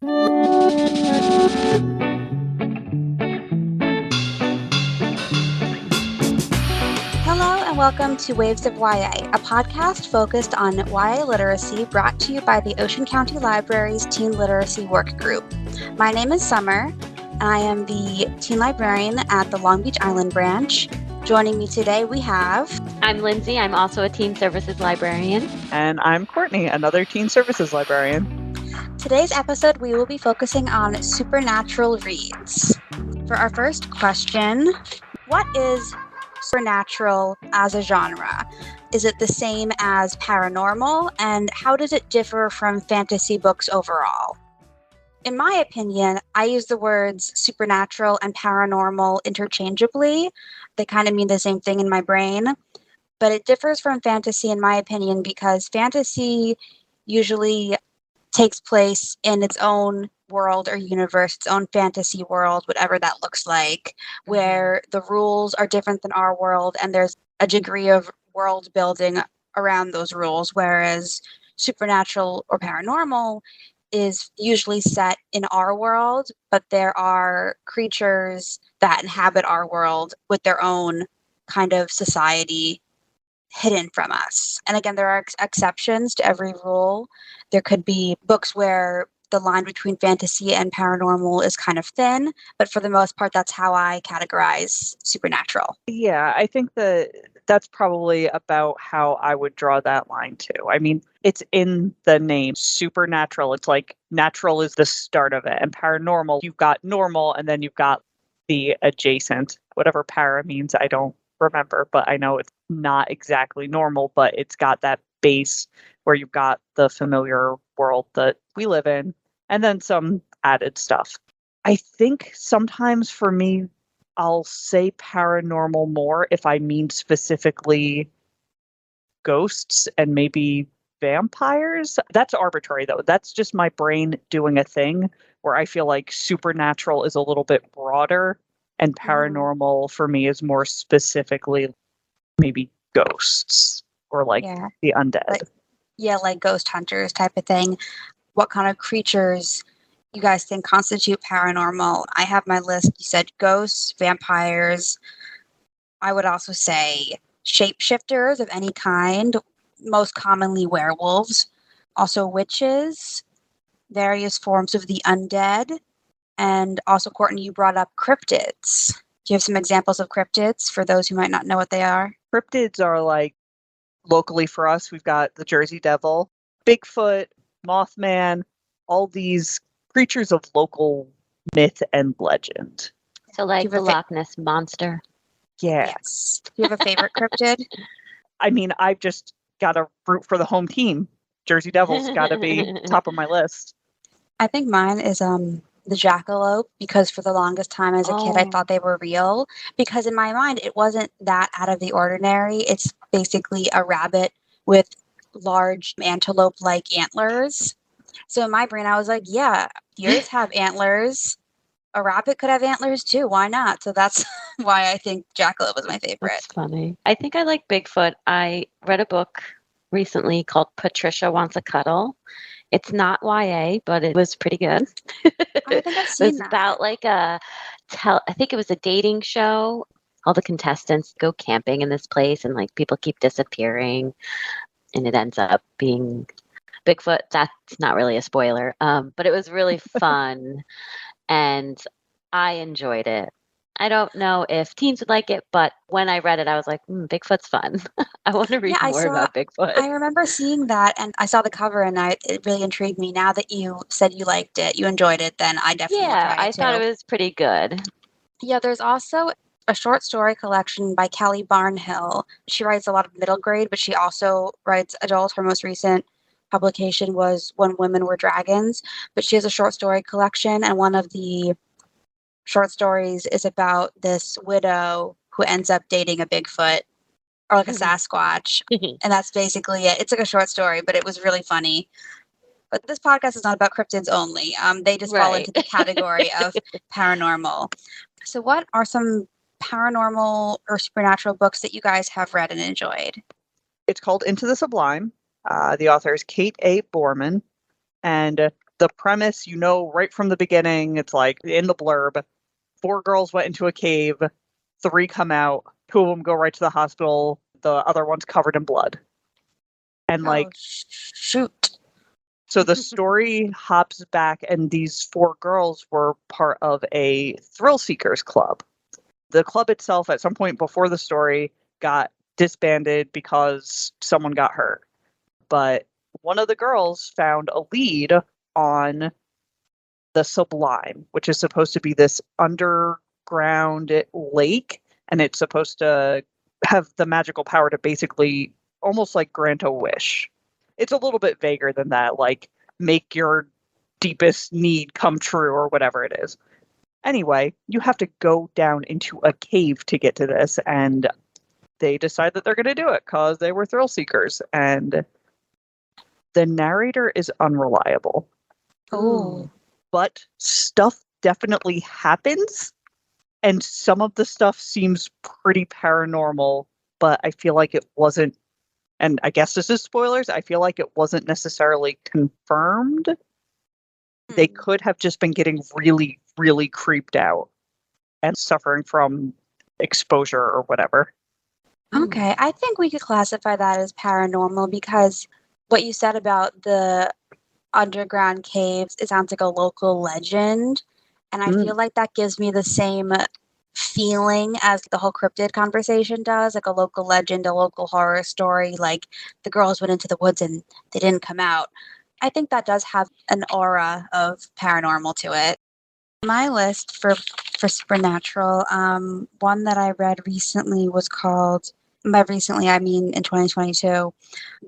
Hello and welcome to Waves of YA, a podcast focused on YA literacy brought to you by the Ocean County Library's Teen Literacy Work Group. My name is Summer, and I am the teen librarian at the Long Beach Island branch. Joining me today we have... I'm Lindsay. I'm also a teen services librarian. And I'm Courtney, another teen services librarian. Today's episode, we will be focusing on supernatural reads. For our first question, what is supernatural as a genre? Is it the same as paranormal, and how does it differ from fantasy books overall? In my opinion, I use the words supernatural and paranormal interchangeably. They kind of mean the same thing in my brain, but it differs from fantasy in my opinion because fantasy usually takes place in its own world or universe, its own fantasy world, whatever that looks like, where the rules are different than our world and there's a degree of world building around those rules, whereas supernatural or paranormal is usually set in our world, but there are creatures that inhabit our world with their own kind of society hidden from us. And again, there are exceptions to every rule. There could be books where the line between fantasy and paranormal is kind of thin, but for the most part, that's how I categorize supernatural. Yeah, I think that's probably about how I would draw that line too. I mean, it's in the name, supernatural. It's like natural is the start of it. And paranormal, you've got normal and then you've got the adjacent, whatever para means, I don't remember, but I know it's not exactly normal, but it's got that base where you've got the familiar world that we live in and then some added stuff. I think sometimes for me, I'll say paranormal more if I mean specifically ghosts and maybe vampires. That's arbitrary though. That's just my brain doing a thing where I feel like supernatural is a little bit broader and paranormal for me is more specifically maybe ghosts or like the undead. Like ghost hunters type of thing. What kind of creatures you guys think constitute paranormal? I have my list. You said ghosts, vampires. I would also say shapeshifters of any kind, most commonly werewolves. Also witches, various forms of the undead. And also, Courtney, you brought up cryptids. Do you have some examples of cryptids for those who might not know what they are? Cryptids are like, locally for us, we've got the Jersey Devil, Bigfoot, Mothman, all these creatures of local myth and legend. So like the Loch Ness Monster. Yeah. Yes. Do you have a favorite cryptid? I mean, I've just got to root for the home team. Jersey Devil's got to be top of my list. I think mine is the jackalope, because for the longest time as a kid, I thought they were real. Because in my mind, it wasn't that out of the ordinary. It's basically a rabbit with large antelope-like antlers. So in my brain, I was like, yeah, deers have antlers. A rabbit could have antlers too. Why not? So that's why I think jackalope was my favorite. That's funny. I think I like Bigfoot. I read a book recently called Patricia Wants a Cuddle. It's not YA, but it was pretty good. I think I've seen It was about like I think it was a dating show. All the contestants go camping in this place and like people keep disappearing and it ends up being Bigfoot. That's not really a spoiler. But it was really fun and I enjoyed it. I don't know if teens would like it, but when I read it, I was like, Bigfoot's fun. I want to read more about Bigfoot. I remember seeing that and I saw the cover and it really intrigued me. Now that you said you liked it, you enjoyed it, then I definitely will try it I thought it was pretty good. Yeah, there's also a short story collection by Kelly Barnhill. She writes a lot of middle grade, but she also writes adult. Her most recent publication was When Women Were Dragons, but she has a short story collection, and one of the short stories is about this widow who ends up dating a Bigfoot or like a Sasquatch. And that's basically it. It's like a short story, but it was really funny. But this podcast is not about cryptids only. They just fall into the category of paranormal. So what are some paranormal or supernatural books that you guys have read and enjoyed? It's called Into the Sublime. The author is Kate A. Borman. And the premise, right from the beginning, it's like in the blurb, 4 girls went into a cave, 3 come out, 2 of them go right to the hospital, the other one's covered in blood. And shoot. So the story hops back, and these 4 girls were part of a thrill seekers club. The club itself, at some point before the story, got disbanded because someone got hurt. But one of the girls found a lead on the Sublime, which is supposed to be this underground lake, and it's supposed to have the magical power to basically almost like grant a wish. It's a little bit vaguer than that, like make your deepest need come true or whatever it is. Anyway, you have to go down into a cave to get to this, and they decide that they're going to do it because they were thrill seekers, and the narrator is unreliable. Oh. But stuff definitely happens, and some of the stuff seems pretty paranormal, but I feel like it wasn't, and I guess this is spoilers, I feel like it wasn't necessarily confirmed. They could have just been getting really, really creeped out and suffering from exposure or whatever. Okay, I think we could classify that as paranormal because what you said about the underground caves, it sounds like a local legend. And I feel like that gives me the same feeling as the whole cryptid conversation does, like a local legend, a local horror story, like the girls went into the woods and they didn't come out. I think that does have an aura of paranormal to it. My list for supernatural, one that I read recently was called, by recently I mean in 2022,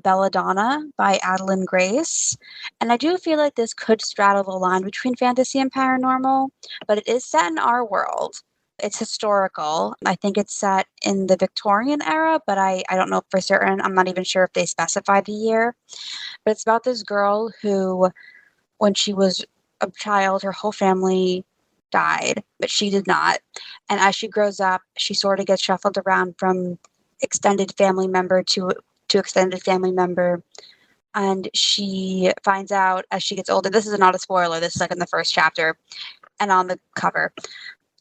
Belladonna by Adeline Grace. And I do feel like this could straddle the line between fantasy and paranormal, but it is set in our world. It's historical. I think it's set in the Victorian era, but I don't know for certain. I'm not even sure if they specified the year. But it's about this girl who, when she was a child, her whole family died, but she did not. And as she grows up, she sort of gets shuffled around from extended family member to extended family member. And she finds out as she gets older, this is not a spoiler, this is like in the first chapter and on the cover,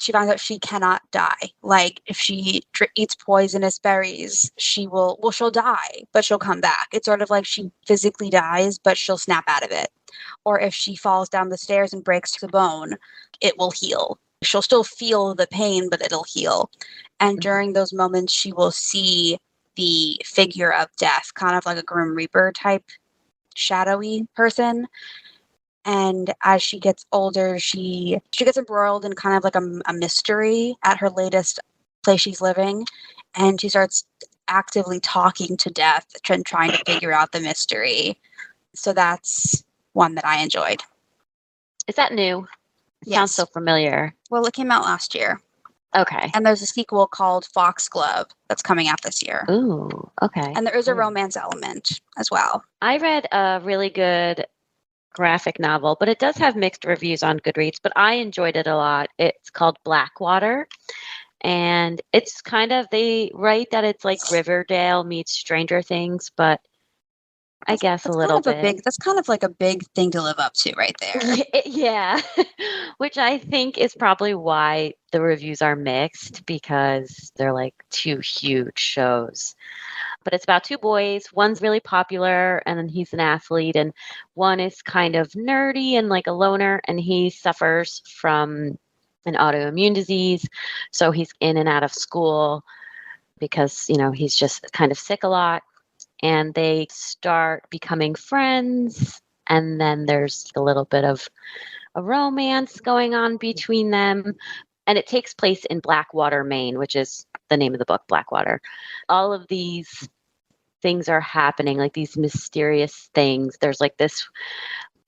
she finds out she cannot die. Like if she eats poisonous berries, she'll die, but she'll come back. It's sort of like she physically dies, but she'll snap out of it. Or if she falls down the stairs and breaks a bone, it will heal. She'll still feel the pain, but it'll heal. And during those moments, she will see the figure of death, kind of like a Grim Reaper type shadowy person. And as she gets older, she gets embroiled in kind of like a mystery at her latest place she's living. And she starts actively talking to death and trying to figure out the mystery. So that's one that I enjoyed. Is that new? It sounds so familiar. Well, it came out last year. Okay. And there's a sequel called Foxglove that's coming out this year. Ooh, okay. And there is a romance element as well. I read a really good graphic novel, but it does have mixed reviews on Goodreads, but I enjoyed it a lot. It's called Blackwater. And it's kind of, they write that it's like Riverdale meets Stranger Things, but I guess a little bit. That's kind of like a big thing to live up to right there. Yeah, which I think is probably why the reviews are mixed because they're like 2 huge shows. But it's about 2 boys. One's really popular and then he's an athlete, and one is kind of nerdy and like a loner, and he suffers from an autoimmune disease. So he's in and out of school because, he's just kind of sick a lot. And they start becoming friends. And then there's a little bit of a romance going on between them. And it takes place in Blackwater, Maine, which is the name of the book, Blackwater. All of these things are happening, like these mysterious things. There's like this,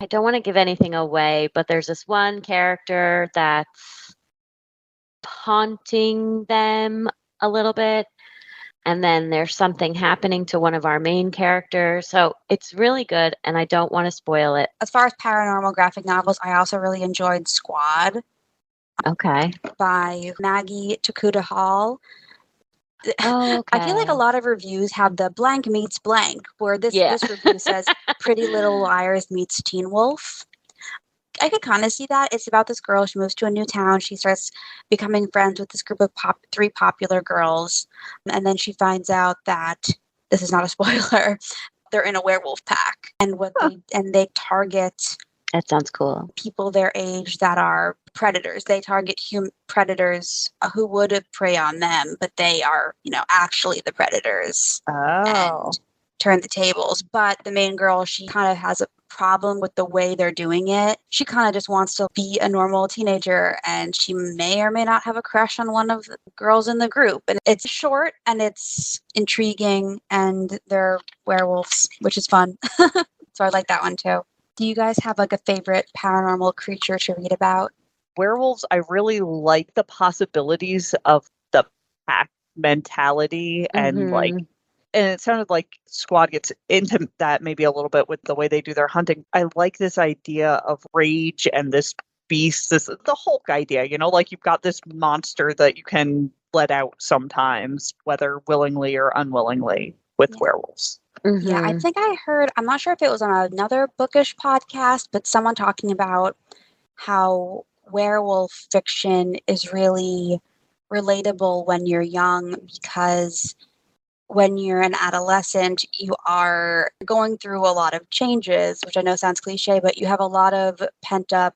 I don't want to give anything away, but there's this one character that's haunting them a little bit. And then there's something happening to one of our main characters. So it's really good, and I don't want to spoil it. As far as paranormal graphic novels, I also really enjoyed Squad. Okay. By Maggie Takuta Hall. Oh, okay. I feel like a lot of reviews have the blank meets blank, where this review says Pretty Little Liars meets Teen Wolf. I could kind of see that. It's about this girl. She moves to a new town. She starts becoming friends with this group of three popular girls. And then she finds out that, this is not a spoiler, they're in a werewolf pack. And they target That sounds cool. people their age that are predators. They target predators who would prey on them, but they are, actually the predators. Oh. And turn the tables. But the main girl, she kind of has a problem with the way they're doing it. She kind of just wants to be a normal teenager, and she may or may not have a crush on one of the girls in the group. And it's short and it's intriguing, and they're werewolves, which is fun. So I like that one too. Do you guys have like a favorite paranormal creature to read about? Werewolves, I really like the possibilities of the pack mentality and it sounded like Squad gets into that maybe a little bit with the way they do their hunting. I like this idea of rage and this beast, the Hulk idea, like you've got this monster that you can let out sometimes, whether willingly or unwillingly, with werewolves. Yeah, I think I heard, I'm not sure if it was on another bookish podcast, but someone talking about how werewolf fiction is really relatable when you're young, because when you're an adolescent, you are going through a lot of changes, which I know sounds cliche, but you have a lot of pent up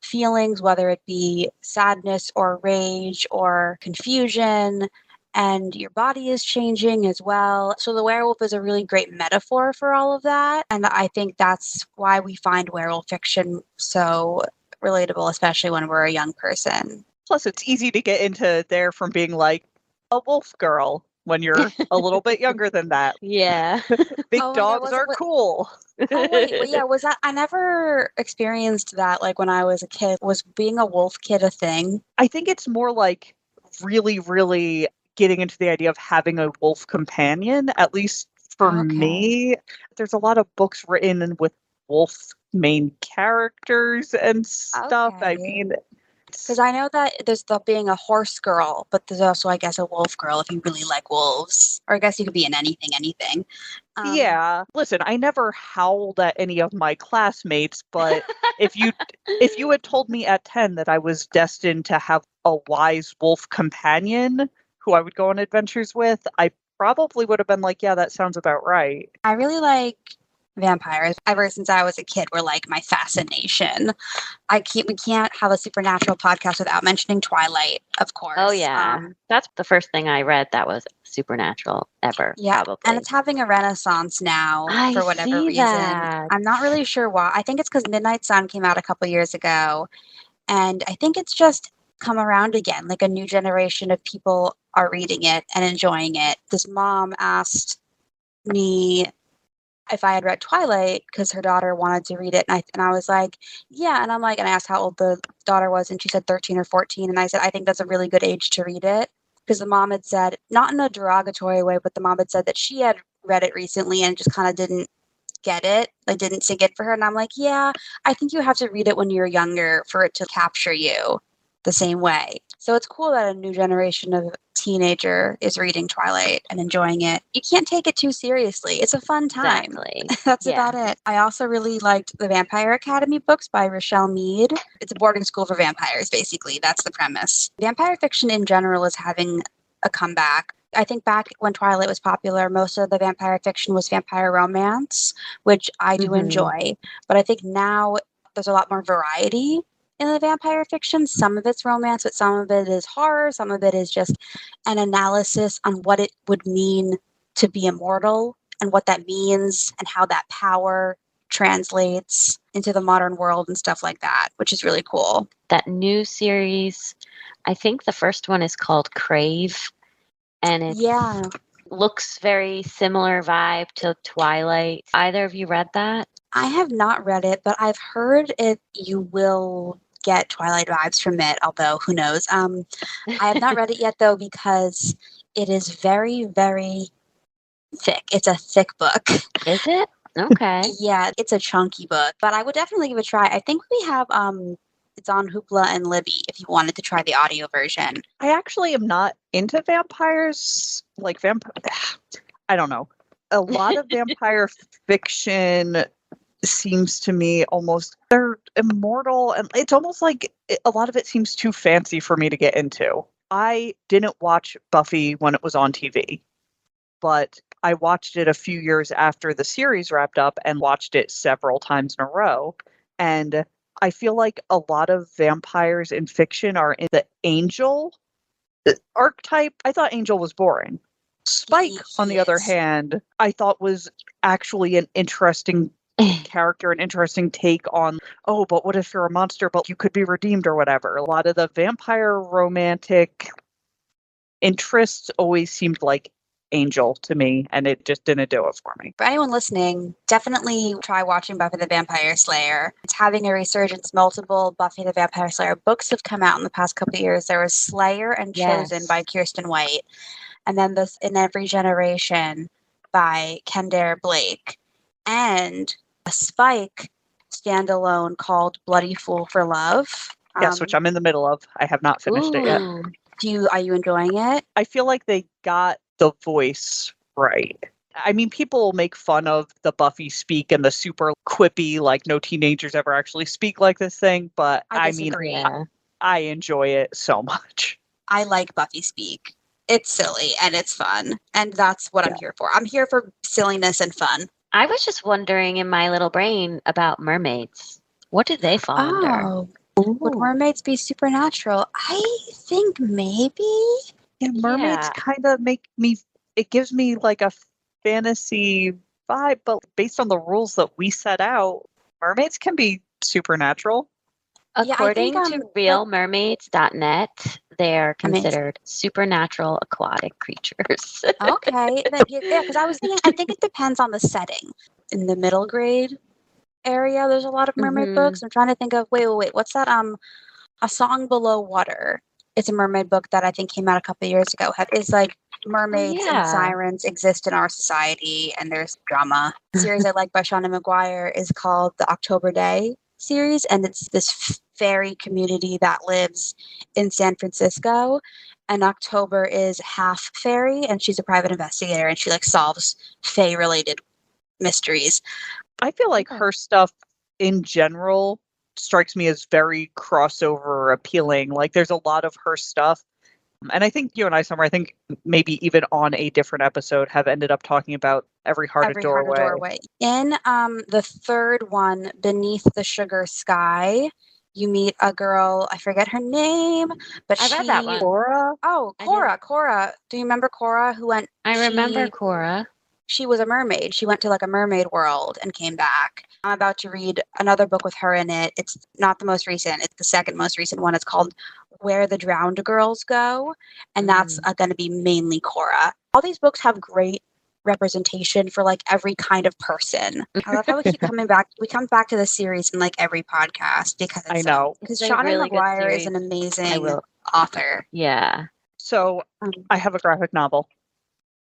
feelings, whether it be sadness or rage or confusion, and your body is changing as well. So the werewolf is a really great metaphor for all of that. And I think that's why we find werewolf fiction so relatable, especially when we're a young person. Plus, it's easy to get into there from being like a wolf girl when you're a little bit younger than that. Yeah. Big dogs are cool. Oh, wait. Well, yeah, was that? I never experienced that, like, when I was a kid. Was being a wolf kid a thing? I think it's more like really, really getting into the idea of having a wolf companion, at least for me. There's a lot of books written with wolf main characters and stuff. I mean, because I know that there's the being a horse girl, but there's also, I guess, a wolf girl if you really like wolves. Or I guess you could be in anything. Yeah. Listen, I never howled at any of my classmates, but if you had told me at 10 that I was destined to have a wise wolf companion who I would go on adventures with, I probably would have been like, yeah, that sounds about right. I really like vampires. Ever since I was a kid were like my fascination. We can't have a supernatural podcast without mentioning Twilight, of course. Oh yeah. That's the first thing I read that was supernatural ever. Yeah, probably. and it's having a renaissance now for whatever reason. That. I'm not really sure why. I think it's because Midnight Sun came out a couple years ago, and I think it's just come around again. Like a new generation of people are reading it and enjoying it. This mom asked me if I had read Twilight because her daughter wanted to read it, and I was like, yeah. And I asked how old the daughter was, and she said 13 or 14, and I said I think that's a really good age to read it, because the mom had said, not in a derogatory way, but the mom had said that she had read it recently and just kind of didn't get it, like didn't sink it for her. And I'm like, yeah, I think you have to read it when you're younger for it to capture you the same way. So it's cool that a new generation of teenager is reading Twilight and enjoying it. You can't take it too seriously. It's a fun time. Exactly. That's about it. I also really liked the Vampire Academy books by Rochelle Mead. It's a boarding school for vampires, basically. That's the premise. Vampire fiction in general is having a comeback. I think back when Twilight was popular, most of the vampire fiction was vampire romance, which I do enjoy. But I think now there's a lot more variety in the vampire fiction. Some of it's romance, but some of it is horror. Some of it is just an analysis on what it would mean to be immortal and what that means and how that power translates into the modern world and stuff like that, which is really cool. That new series, I think the first one is called Crave, and it looks very similar vibe to Twilight. Either of you read that? I have not read it, but I've heard you will get Twilight vibes from it, although who knows. I have not read it yet, though, because it is very, very thick. It's a thick book. Is it? Okay. Yeah, it's a chunky book, but I would definitely give it a try. I think we have it's on Hoopla and Libby if you wanted to try the audio version. I actually am not into vampires. I don't know. A lot of vampire fiction seems to me almost they're immortal, and it's almost like a lot of it seems too fancy for me to get into. I didn't watch Buffy when it was on TV, but I watched it a few years after the series wrapped up and watched it several times in a row. And I feel like a lot of vampires in fiction are in the angel archetype. I thought Angel was boring. Spike, on the other hand, I thought was actually an interesting character, an interesting take on, oh, but what if you're a monster, but you could be redeemed or whatever. A lot of the vampire romantic interests always seemed like Angel to me, and it just didn't do it for me. For anyone listening, definitely try watching Buffy the Vampire Slayer. It's having a resurgence. Multiple Buffy the Vampire Slayer books have come out in the past couple of years. There was Slayer and Chosen by Kirsten White, and then this In Every Generation by Kendare Blake, and a Spike standalone called Bloody Fool for Love. Yes, which I'm in the middle of. I have not finished it yet. Are you enjoying it? I feel like they got the voice right. I mean, people make fun of the Buffy speak and the super quippy, like no teenagers ever actually speak like this thing, but I enjoy it so much. I like Buffy speak. It's silly and it's fun, and that's what I'm here for. I'm here for silliness and fun. I was just wondering in my little brain about mermaids. What do they fall under? Would mermaids be supernatural? I think maybe. Yeah, mermaids kind of make me, it gives me like a fantasy vibe, but based on the rules that we set out, mermaids can be supernatural. According to realmermaids.net, they're considered supernatural aquatic creatures. Okay. Because I think it depends on the setting. In the middle grade area, there's a lot of mermaid books. I'm trying to think of, wait. What's that? A Song Below Water. It's a mermaid book that I think came out a couple of years ago. It's like mermaids and sirens exist in our society, and there's drama. The series I like by Shauna McGuire is called the October Day series, and it's this fairy community that lives in San Francisco, and October is half fairy, and she's a private investigator, and she like solves fae related mysteries. I feel like her stuff in general strikes me as very crossover appealing. Like there's a lot of her stuff. And I think you and I, Summer, I think maybe even on a different episode have ended up talking about Every Heart a Doorway. In the third one, Beneath the Sugar Sky, you meet a girl, I forget her name, but I read that one. Cora? Oh, Cora. Do you remember Cora who went? I remember Cora. She was a mermaid. She went to like a mermaid world and came back. I'm about to read another book with her in it. It's not the most recent. It's the second most recent one. It's called Where the Drowned Girls Go. And that's going to be mainly Cora. All these books have great representation for like every kind of person. I love how we keep coming back. We come back to the series in like every podcast because it's because Shauna McGuire is an amazing author. Yeah. So I have a graphic novel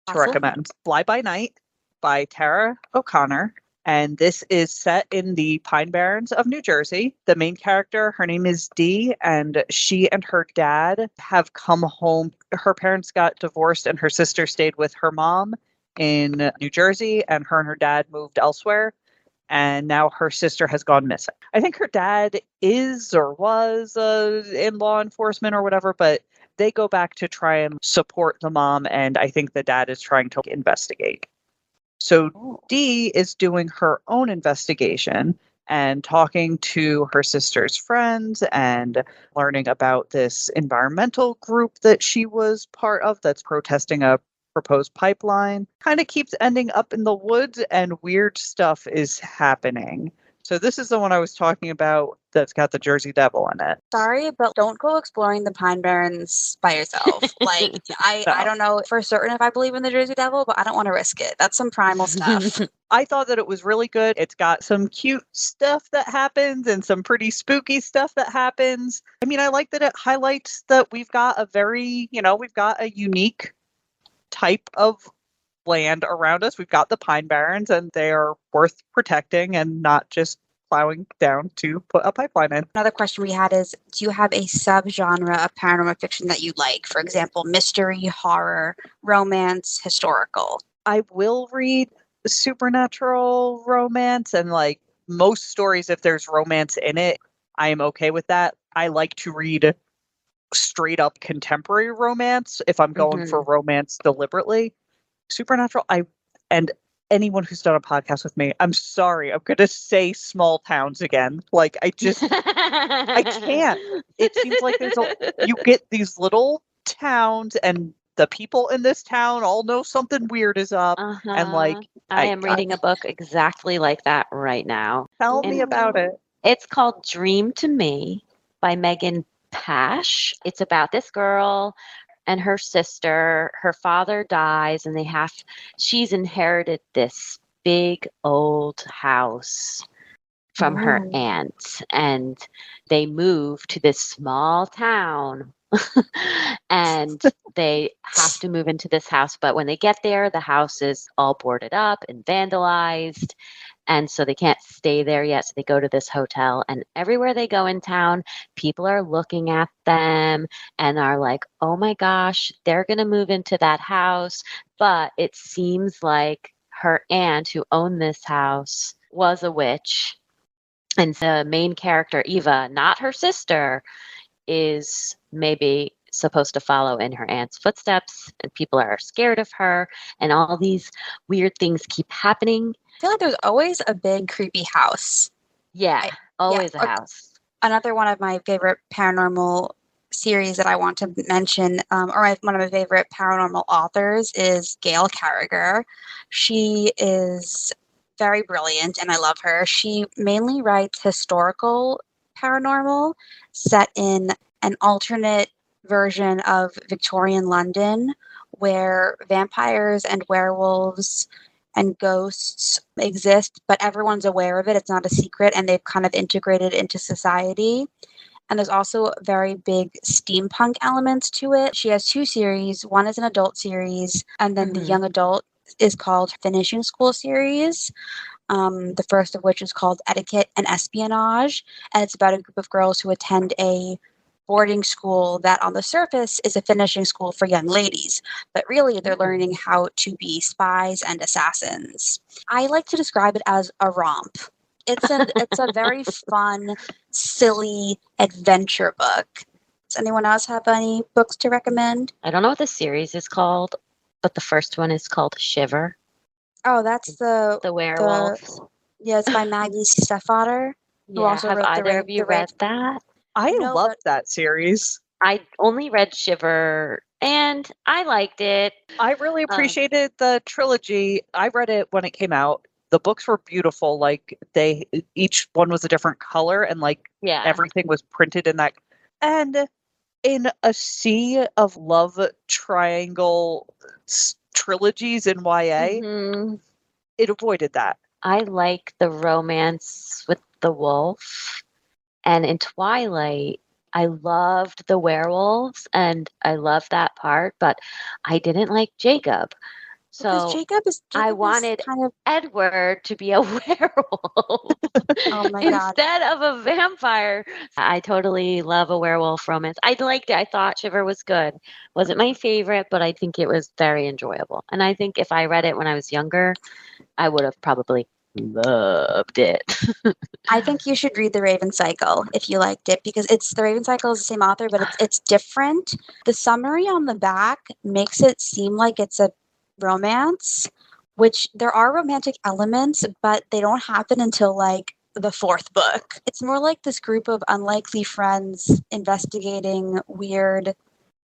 to recommend. Fly by Night by Tara O'Connor. And this is set in the Pine Barrens of New Jersey. The main character, her name is Dee, and she and her dad have come home. Her parents got divorced and her sister stayed with her mom in New Jersey, and her dad moved elsewhere. And now her sister has gone missing. I think her dad is or was in law enforcement or whatever, but they go back to try and support the mom, and I think the dad is trying to investigate. So Dee is doing her own investigation and talking to her sister's friends and learning about this environmental group that she was part of that's protesting a proposed pipeline. Kind of keeps ending up in the woods and weird stuff is happening. So this is the one I was talking about that's got the Jersey Devil in it. Sorry, but don't go exploring the Pine Barrens by yourself. Like, I don't know for certain if I believe in the Jersey Devil, but I don't want to risk it. That's some primal stuff. I thought that it was really good. It's got some cute stuff that happens and some pretty spooky stuff that happens. I mean, I like that it highlights that we've got a unique type of land around us. We've got the Pine Barrens, and they are worth protecting and not just plowing down to put a pipeline in. Another question we had is, do you have a subgenre of paranormal fiction that you like? For example, mystery, horror, romance, historical. I will read supernatural romance and like most stories, if there's romance in it, I am okay with that. I like to read straight up contemporary romance if I'm going for romance deliberately. Supernatural, and anyone who's done a podcast with me, I'm sorry, I'm gonna say small towns again. Like I can't. It seems like you get these little towns and the people in this town all know something weird is up. And like I am reading a book exactly like that right now. Tell me about it. It's called Dream to Me by Megan Pash. It's about this girl and her sister. Her father dies and she's inherited this big old house from her aunt, and they move to this small town and they have to move into this house. But when they get there, the house is all boarded up and vandalized. And so they can't stay there yet. So they go to this hotel, and everywhere they go in town, people are looking at them and are like, oh my gosh, they're going to move into that house. But it seems like her aunt who owned this house was a witch. And the main character, Eva, not her sister, is maybe supposed to follow in her aunt's footsteps, and people are scared of her, and all these weird things keep happening. I feel like there's always a big creepy house. Yeah, always a house. Another one of my favorite paranormal series that I want to mention, one of my favorite paranormal authors is Gail Carriger. She is very brilliant and I love her. She mainly writes historical paranormal set in an alternate version of Victorian London where vampires and werewolves and ghosts exist, but everyone's aware of it. It's not a secret, and they've kind of integrated into society. And there's also very big steampunk elements to it. She has 2 series. One is an adult series, and then the young adult is called Finishing School series. The first of which is called Etiquette and Espionage, and it's about a group of girls who attend a boarding school that on the surface is a finishing school for young ladies, but really they're learning how to be spies and assassins. I like to describe it as a romp. It's a very fun, silly adventure book. Does anyone else have any books to recommend? I don't know what the series is called, but the first one is called Shiver. Oh, that's the werewolves. It's by Maggie Stiefvater. Who also have either of you read that? I loved that series. I only read Shiver, and I liked it. I really appreciated the trilogy. I read it when it came out. The books were beautiful. Like each one was a different color, and everything was printed in that. And in a sea of love triangle trilogies in YA, it avoided that. I like the romance with the wolf. And in Twilight, I loved the werewolves and I loved that part, but I didn't like Jacob. So Jacob I wanted Edward to be a werewolf instead of a vampire. I totally love a werewolf romance. I liked it. I thought Shiver was good. Wasn't my favorite, but I think it was very enjoyable. And I think if I read it when I was younger, I would have probably loved it. I think you should read The Raven Cycle if you liked it, because The Raven Cycle is the same author, but it's different. The summary on the back makes it seem like it's a romance, which there are romantic elements, but they don't happen until the 4th book. It's more like this group of unlikely friends investigating weird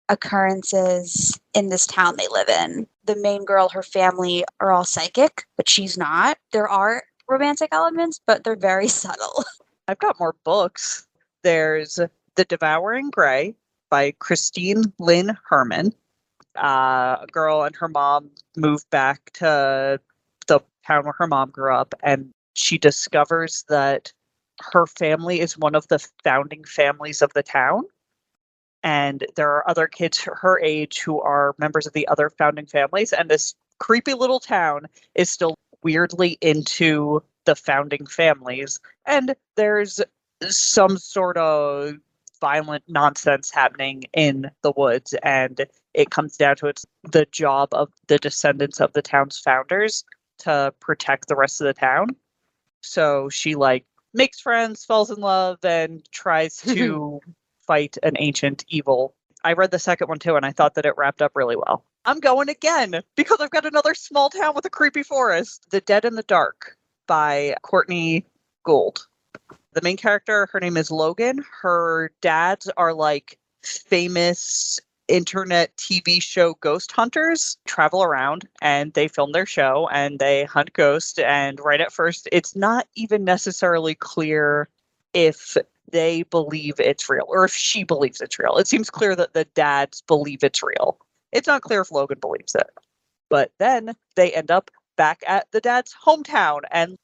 occurrences in this town they live in. The main girl, her family are all psychic, but she's not. There are romantic elements, but they're very subtle. I've got more books. There's The Devouring Grey by Christine Lynn Herman. A girl and her mom moved back to the town where her mom grew up, and she discovers that her family is one of the founding families of the town. And there are other kids her age who are members of the other founding families. And this creepy little town is still weirdly into the founding families. And there's some sort of violent nonsense happening in the woods. And it comes down to it's the job of the descendants of the town's founders to protect the rest of the town. So she like makes friends, falls in love, and tries to fight an ancient evil. I read the second one too, and I thought that it wrapped up really well. I'm going again because I've got another small town with a creepy forest. The Dead in the Dark by Courtney Gould. The main character, her name is Logan. Her dads are like famous internet TV show ghost hunters, travel around and they film their show and they hunt ghosts. And right at first, it's not even necessarily clear if they believe it's real or if she believes it's real. It seems clear that the dads believe it's real. It's not clear if Logan believes it. But then they end up back at the dad's hometown and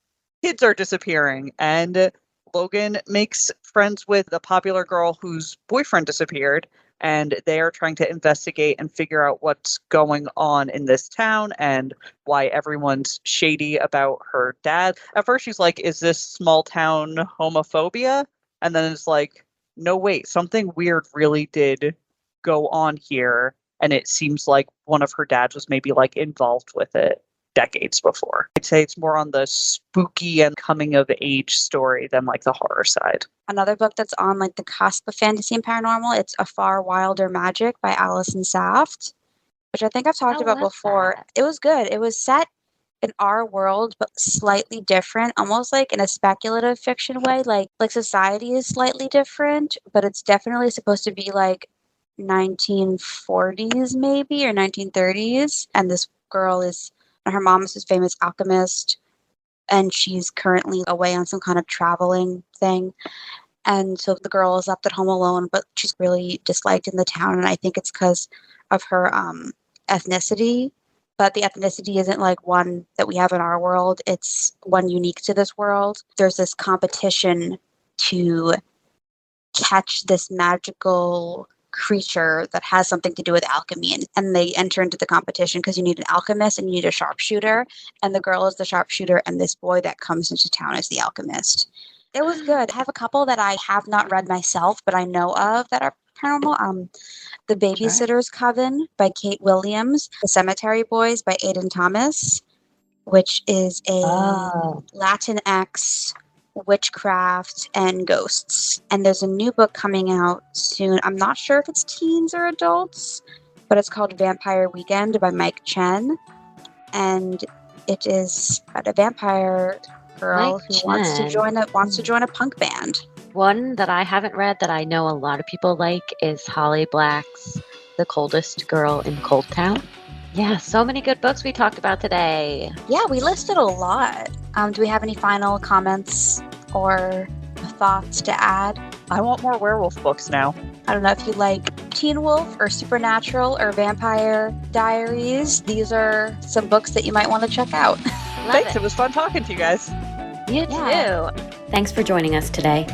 kids are disappearing. And Logan makes friends with a popular girl whose boyfriend disappeared. And they are trying to investigate and figure out what's going on in this town and why everyone's shady about her dad. At first, she's like, is this small town homophobia? And then it's like, no, wait, something weird really did go on here. And it seems like one of her dads was maybe like involved with it decades before. I'd say it's more on the spooky and coming of age story than like the horror side. Another book that's on like the cusp of fantasy and paranormal, it's A Far Wilder Magic by Allison Saft, which I think I've talked about before. That. It was good. It was set in our world, but slightly different, almost like in a speculative fiction way. Like society is slightly different, but it's definitely supposed to be like 1940s maybe or 1930s. And this girl is, her mom is this famous alchemist, and she's currently away on some kind of traveling thing. And so the girl is left at home alone, but she's really disliked in the town. And I think it's because of her ethnicity. But the ethnicity isn't like one that we have in our world. It's one unique to this world. There's this competition to catch this magical creature that has something to do with alchemy, and they enter into the competition because you need an alchemist and you need a sharpshooter, and the girl is the sharpshooter and this boy that comes into town is the alchemist. It was good. I have a couple that I have not read myself but I know of that are paranormal. The Babysitter's Coven by Kate Williams, The Cemetery Boys by Aidan Thomas, which is a Latinx witchcraft and ghosts. And there's a new book coming out soon. I'm not sure if it's teens or adults, but it's called Vampire Weekend by Mike Chen. And it is about a vampire girl who wants to join a punk band. One that I haven't read that I know a lot of people like is Holly Black's The Coldest Girl in Cold Town. Yeah, so many good books we talked about today. Yeah, we listed a lot. Do we have any final comments or thoughts to add? I want more werewolf books now. I don't know if you like Teen Wolf or Supernatural or Vampire Diaries. These are some books that you might want to check out. Thanks, it was fun talking to you guys. You too. Thanks for joining us today.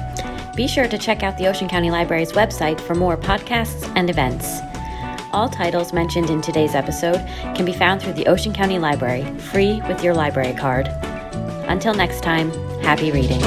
Be sure to check out the Ocean County Library's website for more podcasts and events. All titles mentioned in today's episode can be found through the Ocean County Library, free with your library card. Until next time, happy reading.